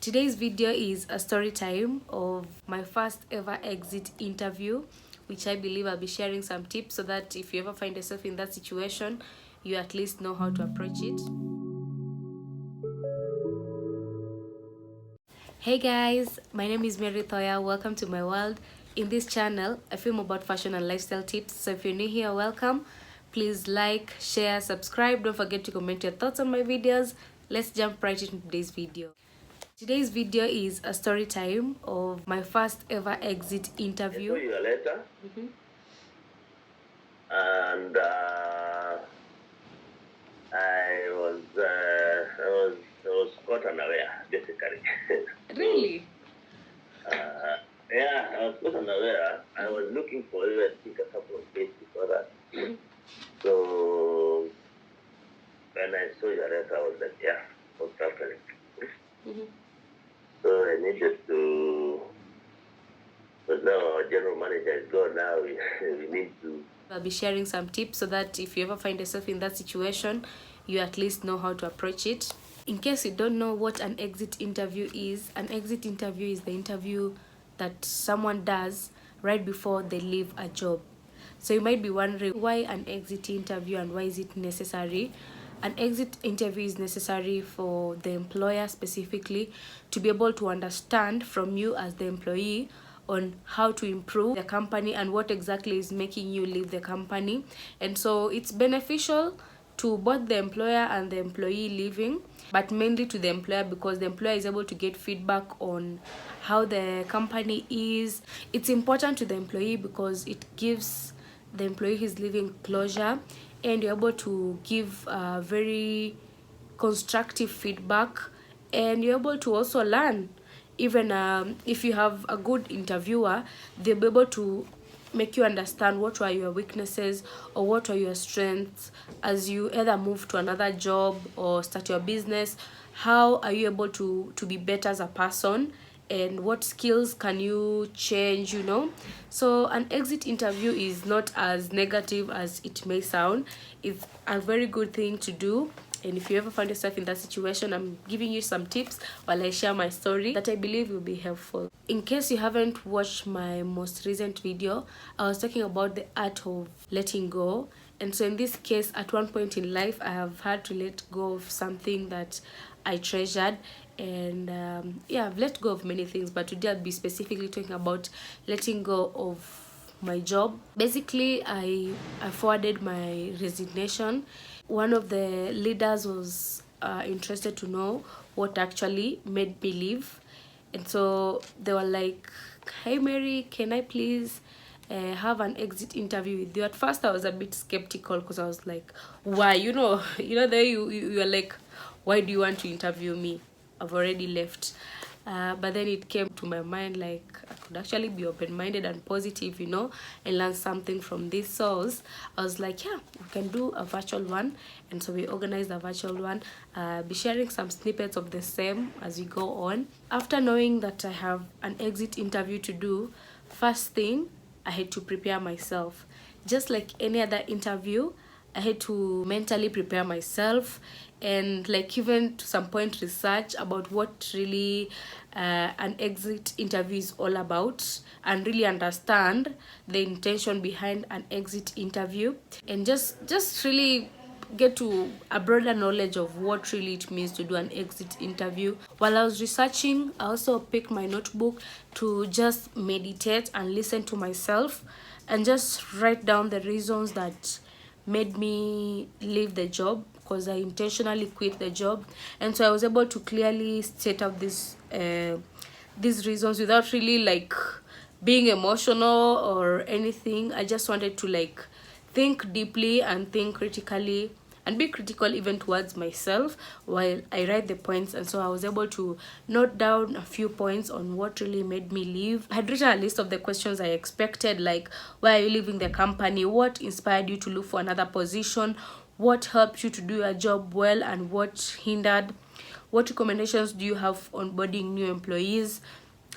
Today's video is a story time of my first ever exit interview, which I believe I'll be sharing some tips so that if you ever find yourself in that situation, you at least know how to approach it. Hey guys, my name is Mary Thoya. Welcome to my world. In this channel, I film about fashion and lifestyle tips. So if you're new here, welcome. Please like, share, subscribe. Don't forget to comment your thoughts on my videos. Let's jump right into today's video. Today's video is a story time of my first ever exit interview. I saw your letter, and I was caught unaware, basically. Really? Yeah, I was caught unaware. I was looking for you, I think, a couple of days before that. So when I saw your letter, I was like, yeah, what's happening? So I needed to. But now our general manager is gone now. We need to. I'll be sharing some tips so that if you ever find yourself in that situation, you at least know how to approach it. In case you don't know what an exit interview is, an exit interview is the interview that someone does right before they leave a job. So you might be wondering why an exit interview and why is it necessary? An exit interview is necessary for the employer specifically to be able to understand from you as the employee on how to improve the company and what exactly is making you leave the company. And so it's beneficial to both the employer and the employee leaving, but mainly to the employer because the employer is able to get feedback on how the company is. It's important to the employee because it gives the employee who's leaving closure, and you're able to give very constructive feedback, and you're able to also learn. Even if you have a good interviewer, they'll be able to make you understand what are your weaknesses or what are your strengths as you either move to another job or start your business. How are you able to be better as a person, and what skills can you change, So an exit interview is not as negative as it may sound. It's a very good thing to do. And if you ever find yourself in that situation, I'm giving you some tips while I share my story that I believe will be helpful. In case you haven't watched my most recent video, I was talking about the art of letting go. And so in this case, at one point in life, I have had to let go of something that I treasured. And I've let go of many things, but today I'll be specifically talking about letting go of my job. Basically, I forwarded my resignation. One of the leaders was interested to know what actually made me leave, and so they were like, "Hey Mary, can I please have an exit interview with you?" At first I was a bit skeptical because I was like, why? There you're like, why do you want to interview me? I've already left. But then it came to my mind like I could actually be open-minded and positive, and learn something from these souls. I was like, yeah, we can do a virtual one. And so we organized a virtual one. Be sharing some snippets of the same as we go on. After knowing that I have an exit interview to do, first thing, I had to prepare myself. Just like any other interview, I had to mentally prepare myself and even to some point research about what really an exit interview is all about, and really understand the intention behind an exit interview, and just really get to a broader knowledge of what really it means to do an exit interview. While I was researching, I also picked my notebook to just meditate and listen to myself and just write down the reasons that made me leave the job, because I intentionally quit the job. And so I was able to clearly state out these reasons without really being emotional or anything. I just wanted to think deeply and think critically and be critical even towards myself while I write the points. And so I was able to note down a few points on what really made me leave. I had written a list of the questions I expected, like why are you leaving the company, what inspired you to look for another position, what helped you to do your job well, and what hindered, what recommendations do you have on onboarding new employees,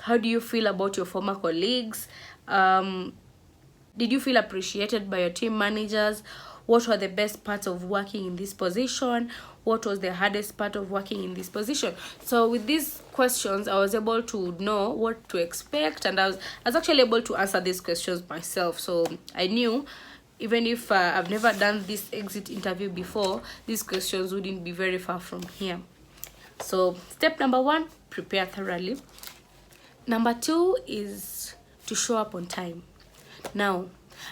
how do you feel about your former colleagues, did you feel appreciated by your team managers, what were the best parts of working in this position, what was the hardest part of working in this position. So with these questions, I was able to know what to expect, and I was actually able to answer these questions myself. So I knew, even if I've never done this exit interview before, these questions wouldn't be very far from here. So step number 1, prepare thoroughly. Number 2 is to show up on time. Now,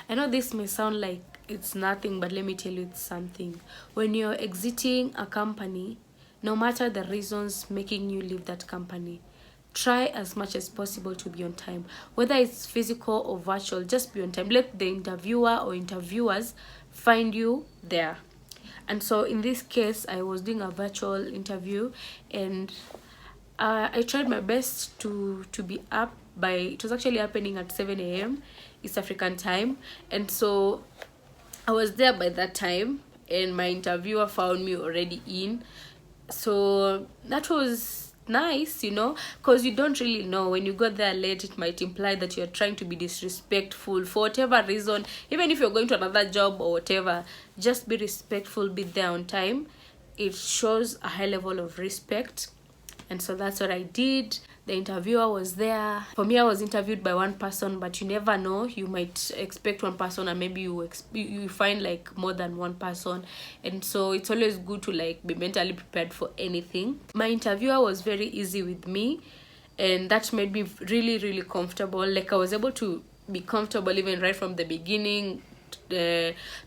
I know this may sound like it's nothing, but let me tell you, it's something. When you're exiting a company, no matter the reasons making you leave that company, try as much as possible to be on time. Whether it's physical or virtual, just be on time. Let the interviewer or interviewers find you there. And so in this case, I was doing a virtual interview, and I tried my best to be up by, it was actually happening at 7 a.m. East African time, and so I was there by that time, and my interviewer found me already in. So that was nice, because you don't really know. When you go there late, it might imply that you're trying to be disrespectful for whatever reason. Even if you're going to another job or whatever, just be respectful, be there on time. It shows a high level of respect. And so that's what I did. The interviewer was there. For me, I was interviewed by one person, but you never know. You might expect one person, and maybe you find like more than one person. And so it's always good to like be mentally prepared for anything. My interviewer was very easy with me, and that made me really, really comfortable. Like I was able to be comfortable even right from the beginning.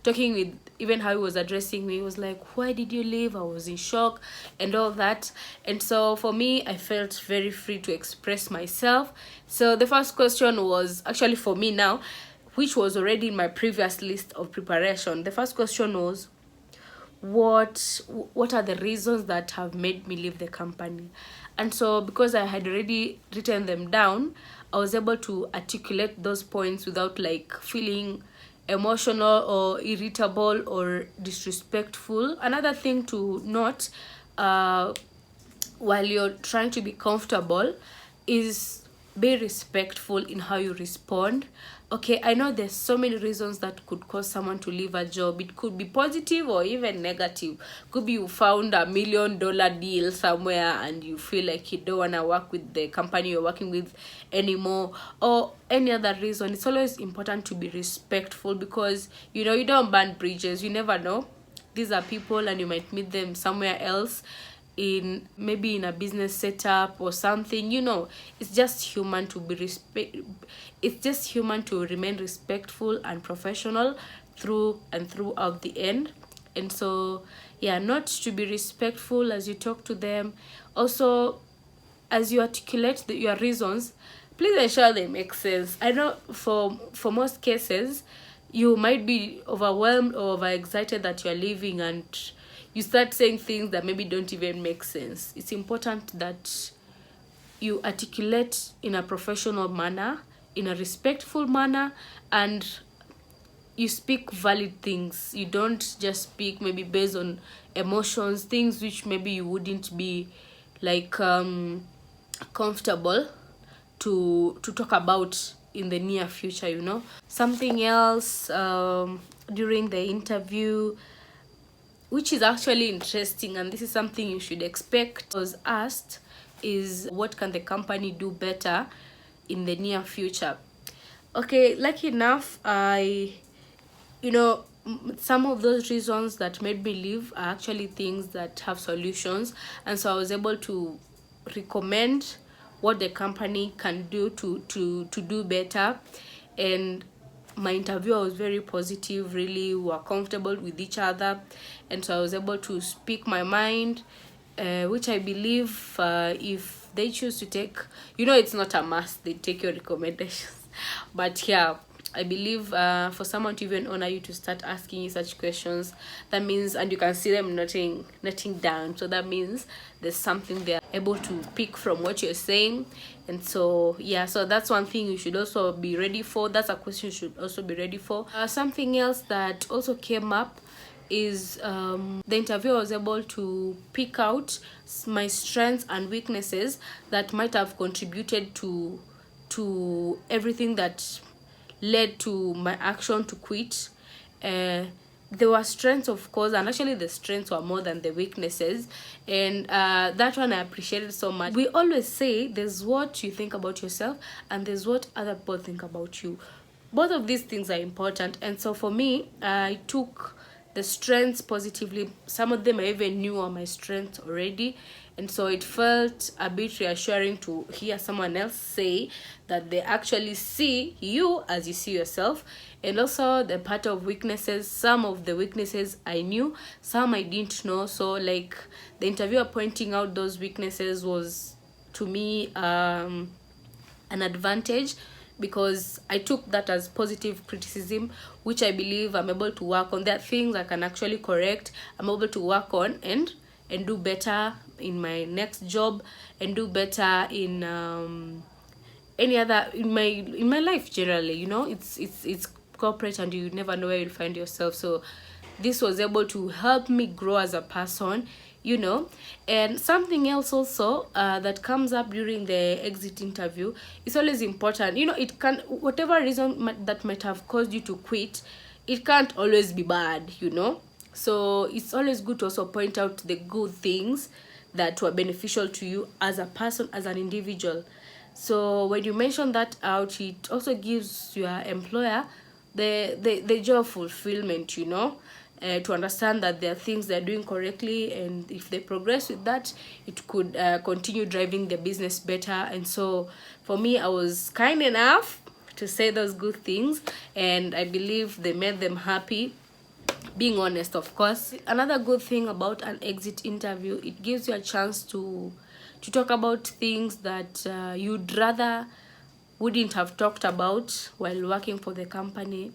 Talking with, even how he was addressing me, he was like, why did you leave? I was in shock and all that. And so for me, I felt very free to express myself. So the first question was actually for me now, which was already in my previous list of preparation. The first question was, what are the reasons that have made me leave the company? And so because I had already written them down, I was able to articulate those points without like feeling emotional or irritable or disrespectful. Another thing to note, while you're trying to be comfortable, is be respectful in how you respond. Okay, I know there's so many reasons that could cause someone to leave a job. It could be positive or even negative. Could be you found $1 million deal somewhere and you feel like you don't want to work with the company you're working with anymore, or any other reason. It's always important to be respectful, because you don't burn bridges. You never know. These are people, and you might meet them somewhere else, in maybe in a business setup or something. It's just human to be it's just human to remain respectful and professional through and throughout the end. And so not to be respectful as you talk to them. Also, as you articulate your reasons, please ensure they make sense. I know for most cases, you might be overwhelmed or overexcited that you're leaving, and you start saying things that maybe don't even make sense. It's important that you articulate in a professional manner, in a respectful manner, and you speak valid things. You don't just speak maybe based on emotions, things which maybe you wouldn't be like comfortable to talk about in the near future. Something else during the interview, which is actually interesting, and this is something you should expect, was asked, is what can the company do better in the near future? Okay, lucky enough, some of those reasons that made me leave are actually things that have solutions. And so I was able to recommend what the company can do to do better. And my interviewer was very positive, really were comfortable with each other. And so I was able to speak my mind, which I believe if they choose to take, it's not a must, they take your recommendations. But I believe for someone to even honor you, to start asking you such questions, that means, and you can see them noting down, so that means there's something they're able to pick from what you're saying. And so so that's one thing you should also be ready for. That's a question you should also be ready for. Something else that also came up is the interviewer was able to pick out my strengths and weaknesses that might have contributed to everything that led to my action to quit. there were strengths, of course, and actually the strengths were more than the weaknesses. And that one I appreciated so much. We always say there's what you think about yourself and there's what other people think about you. Both of these things are important, and so for me, I took the strengths positively. Some of them I even knew are my strengths already, and so it felt a bit reassuring to hear someone else say that they actually see you as you see yourself. And also the part of weaknesses, some of the weaknesses I knew, some I didn't know. So like the interviewer pointing out those weaknesses was to me an advantage, because I took that as positive criticism, which I believe I'm able to work on. There are things I can actually correct, I'm able to work on and do better in my next job, and do better in any other in my life generally. You know, it's corporate and you never know where you'll find yourself. So this was able to help me grow as a person, you know. And something else also that comes up during the exit interview is always important. You know, it can, whatever reason that might have caused you to quit, it can't always be bad, you know. So it's always good to also point out the good things that were beneficial to you as a person, as an individual. So when you mention that out, it also gives your employer the joy of fulfillment, you know, to understand that there are things they're doing correctly, and if they progress with that, it could continue driving the business better. And so for me, I was kind enough to say those good things, and I believe they made them happy, being honest, of course. Another good thing about an exit interview, it gives you a chance to talk about things that you'd rather wouldn't have talked about while working for the company.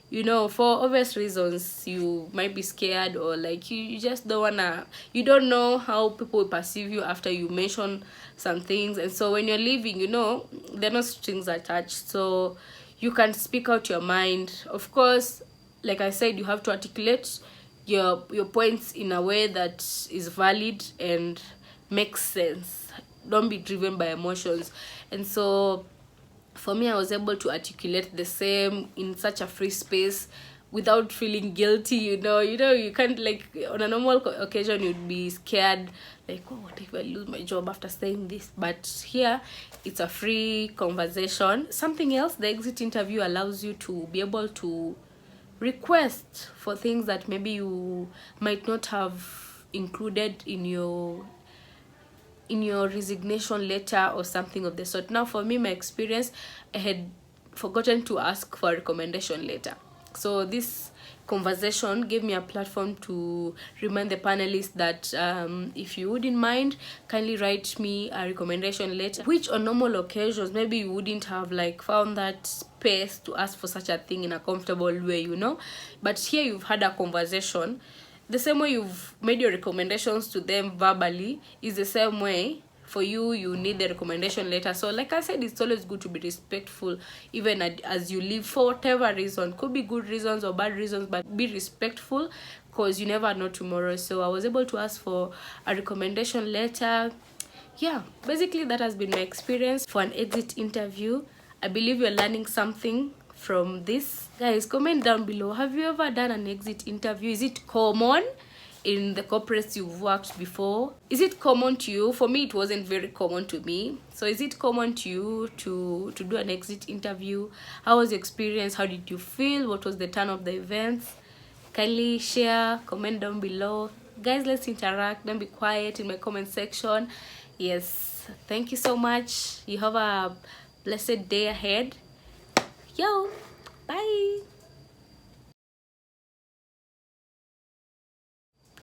You know, for obvious reasons, you might be scared, or like you just don't wanna, you don't know how people will perceive you after you mention some things. And so when you're leaving, you know, there are no strings attached, so you can speak out your mind. Of course, like I said, you have to articulate your points in a way that is valid and makes sense. Don't be driven by emotions. And so for me, I was able to articulate the same in such a free space without feeling guilty. You can't, like, on a normal occasion you'd be scared, like, oh, what if I lose my job after saying this? But here it's a free conversation. Something else, the exit interview allows you to be able to request for things that maybe you might not have included in your resignation letter or something of the sort. Now for me, my experience, I had forgotten to ask for a recommendation letter, so this conversation gave me a platform to remind the panelists that if you wouldn't mind, kindly write me a recommendation letter, which on normal occasions maybe you wouldn't have like found that space to ask for such a thing in a comfortable way, you know. But here you've had a conversation. The same way you've made your recommendations to them verbally is the same way for you need the recommendation letter. So like I said, it's always good to be respectful, even as you leave, for whatever reason. Could be good reasons or bad reasons, but be respectful, because you never know tomorrow. So I was able to ask for a recommendation letter. Yeah, basically that has been my experience for an exit interview. I believe you're learning something from this. Guys, comment down below, have you ever done an exit interview? Is it common in the corporates you've worked before? Is it common to you? For me, it wasn't very common to me. So is it common to you to do an exit interview? How was your experience? How did you feel? What was the turn of the events? Kindly share, comment down below. Guys, let's interact. Don't be quiet in my comment section. Yes, thank you so much. You have a blessed day ahead. Yo, bye.